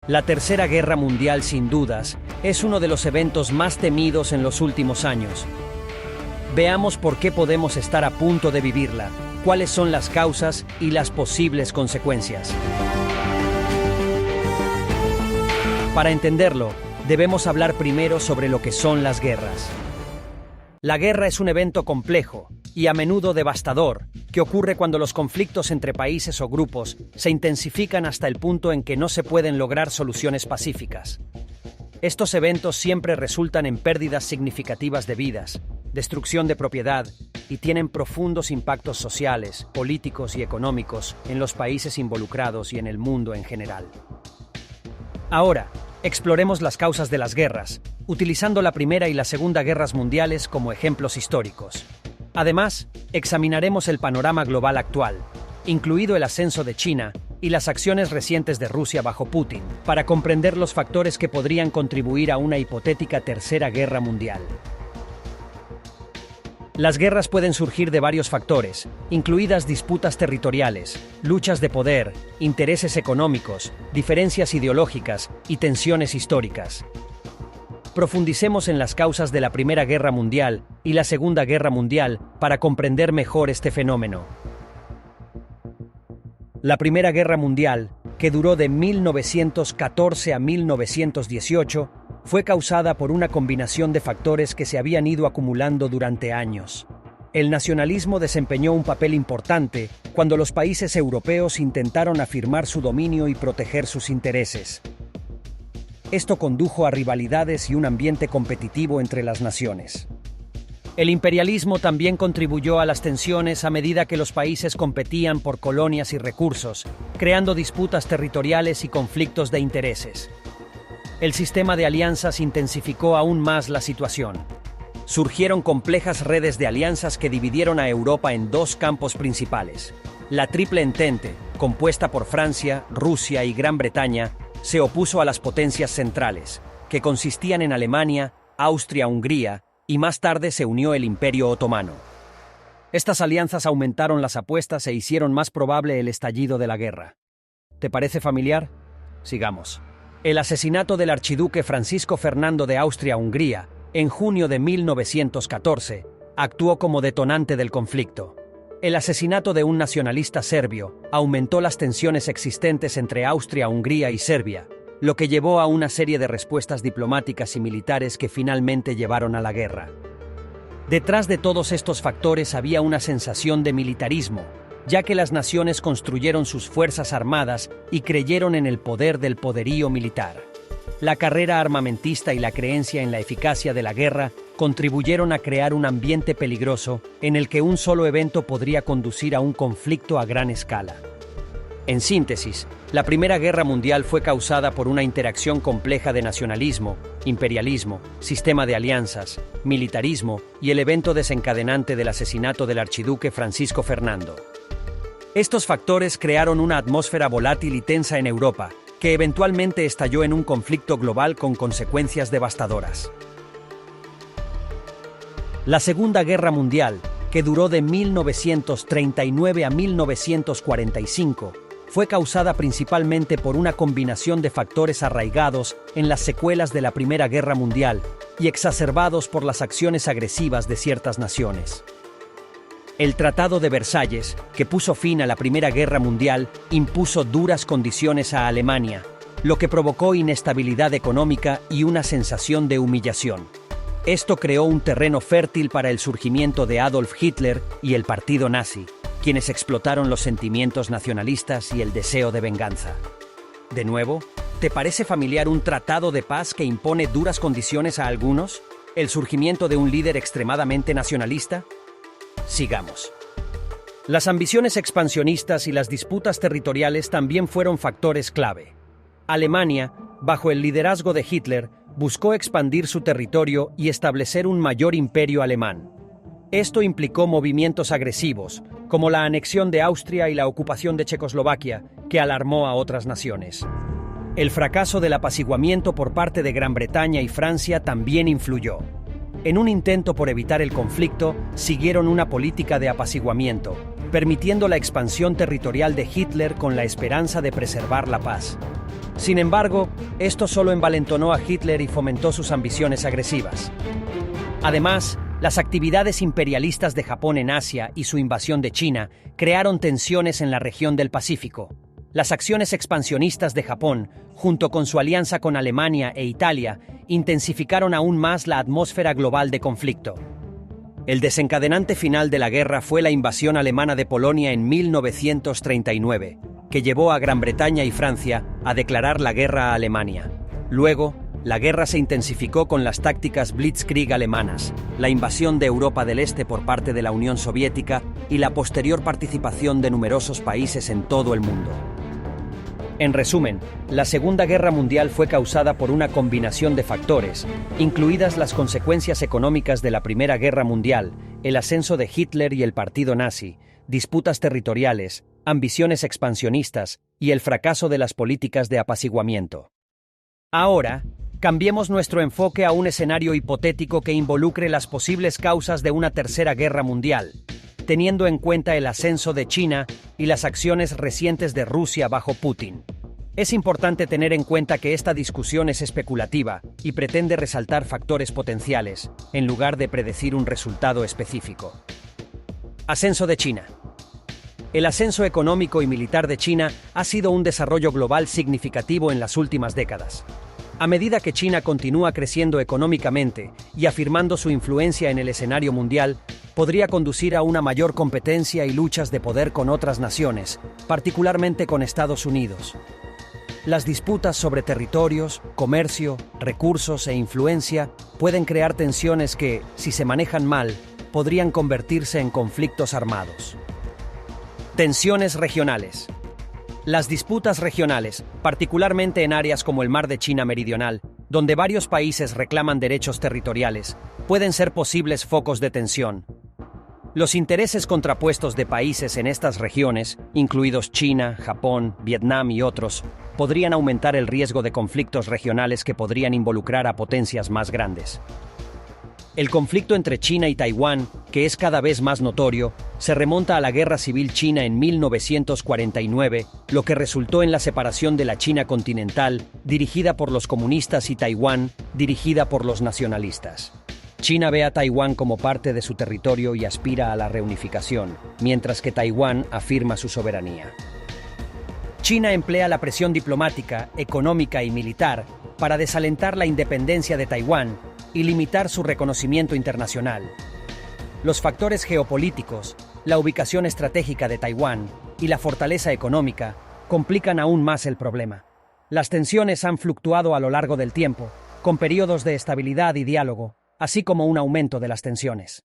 La Tercera Guerra Mundial, sin dudas, es uno de los eventos más temidos en los últimos años. Veamos por qué podemos estar a punto de vivirla, cuáles son las causas y las posibles consecuencias. Para entenderlo, debemos hablar primero sobre lo que son las guerras. La guerra es un evento complejo y a menudo devastador, que ocurre cuando los conflictos entre países o grupos se intensifican hasta el punto en que no se pueden lograr soluciones pacíficas. Estos eventos siempre resultan en pérdidas significativas de vidas, destrucción de propiedad y tienen profundos impactos sociales, políticos y económicos en los países involucrados y en el mundo en general. Ahora, exploremos las causas de las guerras, utilizando la Primera y la Segunda Guerras Mundiales como ejemplos históricos. Además, examinaremos el panorama global actual, incluido el ascenso de China y las acciones recientes de Rusia bajo Putin, para comprender los factores que podrían contribuir a una hipotética Tercera Guerra Mundial. Las guerras pueden surgir de varios factores, incluidas disputas territoriales, luchas de poder, intereses económicos, diferencias ideológicas y tensiones históricas. Profundicemos en las causas de la Primera Guerra Mundial y la Segunda Guerra Mundial para comprender mejor este fenómeno. La Primera Guerra Mundial, que duró de 1914 a 1918, fue causada por una combinación de factores que se habían ido acumulando durante años. El nacionalismo desempeñó un papel importante cuando los países europeos intentaron afirmar su dominio y proteger sus intereses. Esto condujo a rivalidades y un ambiente competitivo entre las naciones. El imperialismo también contribuyó a las tensiones a medida que los países competían por colonias y recursos, creando disputas territoriales y conflictos de intereses. El sistema de alianzas intensificó aún más la situación. Surgieron complejas redes de alianzas que dividieron a Europa en dos campos principales. La Triple Entente, compuesta por Francia, Rusia y Gran Bretaña, se opuso a las potencias centrales, que consistían en Alemania, Austria-Hungría, y más tarde se unió el Imperio Otomano. Estas alianzas aumentaron las apuestas e hicieron más probable el estallido de la guerra. ¿Te parece familiar? Sigamos. El asesinato del archiduque Francisco Fernando de Austria-Hungría, en junio de 1914, actuó como detonante del conflicto. El asesinato de un nacionalista serbio aumentó las tensiones existentes entre Austria-Hungría y Serbia, lo que llevó a una serie de respuestas diplomáticas y militares que finalmente llevaron a la guerra. Detrás de todos estos factores había una sensación de militarismo, ya que las naciones construyeron sus fuerzas armadas y creyeron en el poder del poderío militar. La carrera armamentista y la creencia en la eficacia de la guerra contribuyeron a crear un ambiente peligroso en el que un solo evento podría conducir a un conflicto a gran escala. En síntesis, la Primera Guerra Mundial fue causada por una interacción compleja de nacionalismo, imperialismo, sistema de alianzas, militarismo y el evento desencadenante del asesinato del archiduque Francisco Fernando. Estos factores crearon una atmósfera volátil y tensa en Europa, que eventualmente estalló en un conflicto global con consecuencias devastadoras. La Segunda Guerra Mundial, que duró de 1939 a 1945, fue causada principalmente por una combinación de factores arraigados en las secuelas de la Primera Guerra Mundial y exacerbados por las acciones agresivas de ciertas naciones. El Tratado de Versalles, que puso fin a la Primera Guerra Mundial, impuso duras condiciones a Alemania, lo que provocó inestabilidad económica y una sensación de humillación. Esto creó un terreno fértil para el surgimiento de Adolf Hitler y el partido nazi, quienes explotaron los sentimientos nacionalistas y el deseo de venganza. De nuevo, ¿te parece familiar un tratado de paz que impone duras condiciones a algunos? ¿El surgimiento de un líder extremadamente nacionalista? Sigamos. Las ambiciones expansionistas y las disputas territoriales también fueron factores clave. Alemania, bajo el liderazgo de Hitler, buscó expandir su territorio y establecer un mayor imperio alemán. Esto implicó movimientos agresivos, como la anexión de Austria y la ocupación de Checoslovaquia, que alarmó a otras naciones. El fracaso del apaciguamiento por parte de Gran Bretaña y Francia también influyó. En un intento por evitar el conflicto, siguieron una política de apaciguamiento, permitiendo la expansión territorial de Hitler con la esperanza de preservar la paz. Sin embargo, esto solo envalentonó a Hitler y fomentó sus ambiciones agresivas. Además, las actividades imperialistas de Japón en Asia y su invasión de China crearon tensiones en la región del Pacífico. Las acciones expansionistas de Japón, junto con su alianza con Alemania e Italia, intensificaron aún más la atmósfera global de conflicto. El desencadenante final de la guerra fue la invasión alemana de Polonia en 1939, que llevó a Gran Bretaña y Francia a declarar la guerra a Alemania. Luego, la guerra se intensificó con las tácticas Blitzkrieg alemanas, la invasión de Europa del Este por parte de la Unión Soviética y la posterior participación de numerosos países en todo el mundo. En resumen, la Segunda Guerra Mundial fue causada por una combinación de factores, incluidas las consecuencias económicas de la Primera Guerra Mundial, el ascenso de Hitler y el partido nazi, disputas territoriales, ambiciones expansionistas y el fracaso de las políticas de apaciguamiento. Ahora, cambiemos nuestro enfoque a un escenario hipotético que involucre las posibles causas de una Tercera Guerra Mundial, teniendo en cuenta el ascenso de China y las acciones recientes de Rusia bajo Putin. Es importante tener en cuenta que esta discusión es especulativa y pretende resaltar factores potenciales, en lugar de predecir un resultado específico. Ascenso de China. El ascenso económico y militar de China ha sido un desarrollo global significativo en las últimas décadas. A medida que China continúa creciendo económicamente y afirmando su influencia en el escenario mundial, podría conducir a una mayor competencia y luchas de poder con otras naciones, particularmente con Estados Unidos. Las disputas sobre territorios, comercio, recursos e influencia pueden crear tensiones que, si se manejan mal, podrían convertirse en conflictos armados. Tensiones regionales. Las disputas regionales, particularmente en áreas como el Mar de China Meridional, donde varios países reclaman derechos territoriales, pueden ser posibles focos de tensión. Los intereses contrapuestos de países en estas regiones, incluidos China, Japón, Vietnam y otros, podrían aumentar el riesgo de conflictos regionales que podrían involucrar a potencias más grandes. El conflicto entre China y Taiwán, que es cada vez más notorio, se remonta a la Guerra Civil China en 1949, lo que resultó en la separación de la China continental, dirigida por los comunistas, y Taiwán, dirigida por los nacionalistas. China ve a Taiwán como parte de su territorio y aspira a la reunificación, mientras que Taiwán afirma su soberanía. China emplea la presión diplomática, económica y militar para desalentar la independencia de Taiwán y limitar su reconocimiento internacional. Los factores geopolíticos, la ubicación estratégica de Taiwán y la fortaleza económica complican aún más el problema. Las tensiones han fluctuado a lo largo del tiempo, con periodos de estabilidad y diálogo, así como un aumento de las tensiones.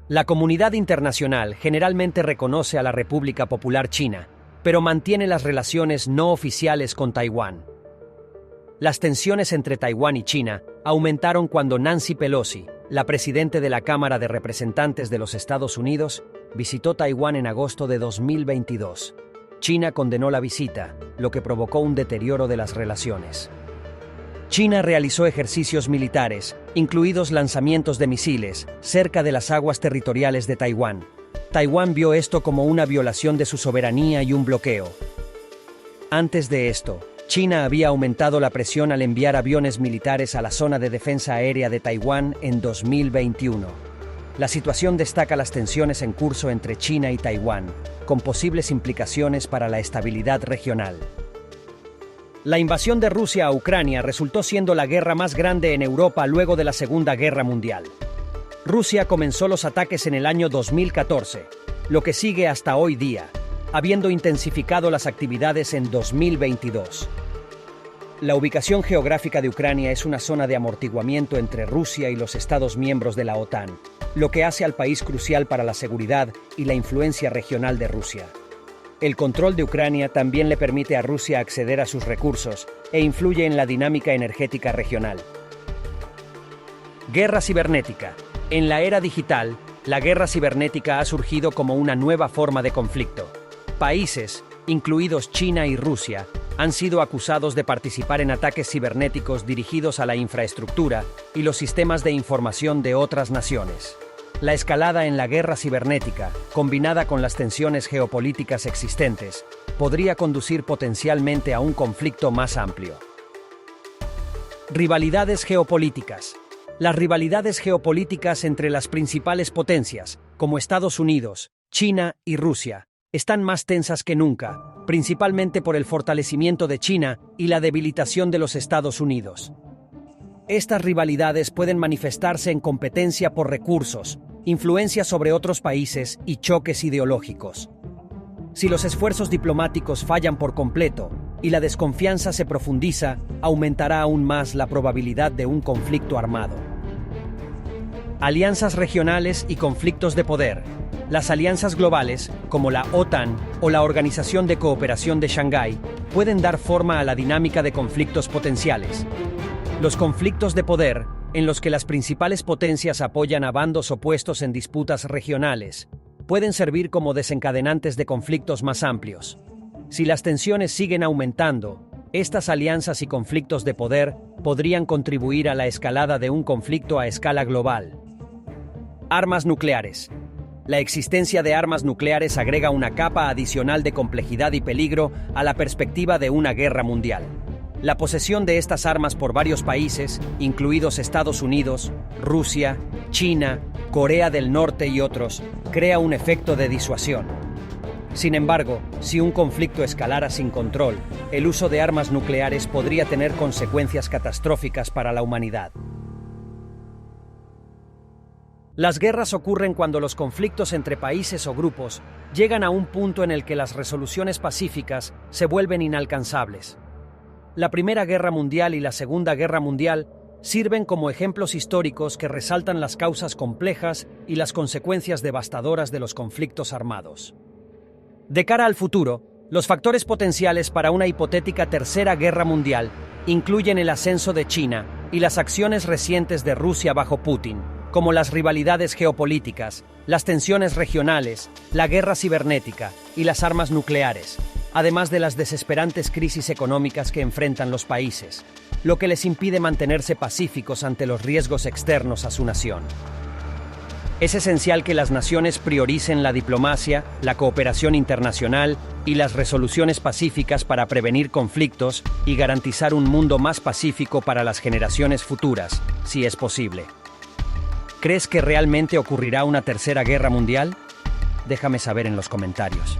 La comunidad internacional generalmente reconoce a la República Popular China, pero mantiene las relaciones no oficiales con Taiwán. Las tensiones entre Taiwán y China aumentaron cuando Nancy Pelosi, la presidenta de la Cámara de Representantes de los Estados Unidos, visitó Taiwán en agosto de 2022. China condenó la visita, lo que provocó un deterioro de las relaciones. China realizó ejercicios militares, incluidos lanzamientos de misiles, cerca de las aguas territoriales de Taiwán. Taiwán vio esto como una violación de su soberanía y un bloqueo. Antes de esto, China había aumentado la presión al enviar aviones militares a la zona de defensa aérea de Taiwán en 2021. La situación destaca las tensiones en curso entre China y Taiwán, con posibles implicaciones para la estabilidad regional. La invasión de Rusia a Ucrania resultó siendo la guerra más grande en Europa luego de la Segunda Guerra Mundial. Rusia comenzó los ataques en el año 2014, lo que sigue hasta hoy día, habiendo intensificado las actividades en 2022. La ubicación geográfica de Ucrania es una zona de amortiguamiento entre Rusia y los Estados miembros de la OTAN, lo que hace al país crucial para la seguridad y la influencia regional de Rusia. El control de Ucrania también le permite a Rusia acceder a sus recursos e influye en la dinámica energética regional. Guerra cibernética. En la era digital, la guerra cibernética ha surgido como una nueva forma de conflicto. Países, incluidos China y Rusia, han sido acusados de participar en ataques cibernéticos dirigidos a la infraestructura y los sistemas de información de otras naciones. La escalada en la guerra cibernética, combinada con las tensiones geopolíticas existentes, podría conducir potencialmente a un conflicto más amplio. Rivalidades geopolíticas. Las rivalidades geopolíticas entre las principales potencias, como Estados Unidos, China y Rusia, están más tensas que nunca, principalmente por el fortalecimiento de China y la debilitación de los Estados Unidos. Estas rivalidades pueden manifestarse en competencia por recursos, influencia sobre otros países y choques ideológicos. Si los esfuerzos diplomáticos fallan por completo y la desconfianza se profundiza, aumentará aún más la probabilidad de un conflicto armado. Alianzas regionales y conflictos de poder. Las alianzas globales, como la OTAN o la Organización de Cooperación de Shanghái, pueden dar forma a la dinámica de conflictos potenciales. Los conflictos de poder, en los que las principales potencias apoyan a bandos opuestos en disputas regionales, pueden servir como desencadenantes de conflictos más amplios. Si las tensiones siguen aumentando, estas alianzas y conflictos de poder podrían contribuir a la escalada de un conflicto a escala global. Armas nucleares. La existencia de armas nucleares agrega una capa adicional de complejidad y peligro a la perspectiva de una guerra mundial. La posesión de estas armas por varios países, incluidos Estados Unidos, Rusia, China, Corea del Norte y otros, crea un efecto de disuasión. Sin embargo, si un conflicto escalara sin control, el uso de armas nucleares podría tener consecuencias catastróficas para la humanidad. Las guerras ocurren cuando los conflictos entre países o grupos llegan a un punto en el que las resoluciones pacíficas se vuelven inalcanzables. La Primera Guerra Mundial y la Segunda Guerra Mundial sirven como ejemplos históricos que resaltan las causas complejas y las consecuencias devastadoras de los conflictos armados. De cara al futuro, los factores potenciales para una hipotética Tercera Guerra Mundial incluyen el ascenso de China y las acciones recientes de Rusia bajo Putin, como las rivalidades geopolíticas, las tensiones regionales, la guerra cibernética y las armas nucleares, además de las desesperantes crisis económicas que enfrentan los países, lo que les impide mantenerse pacíficos ante los riesgos externos a su nación. Es esencial que las naciones prioricen la diplomacia, la cooperación internacional y las resoluciones pacíficas para prevenir conflictos y garantizar un mundo más pacífico para las generaciones futuras, si es posible. ¿Crees que realmente ocurrirá una Tercera Guerra Mundial? Déjame saber en los comentarios.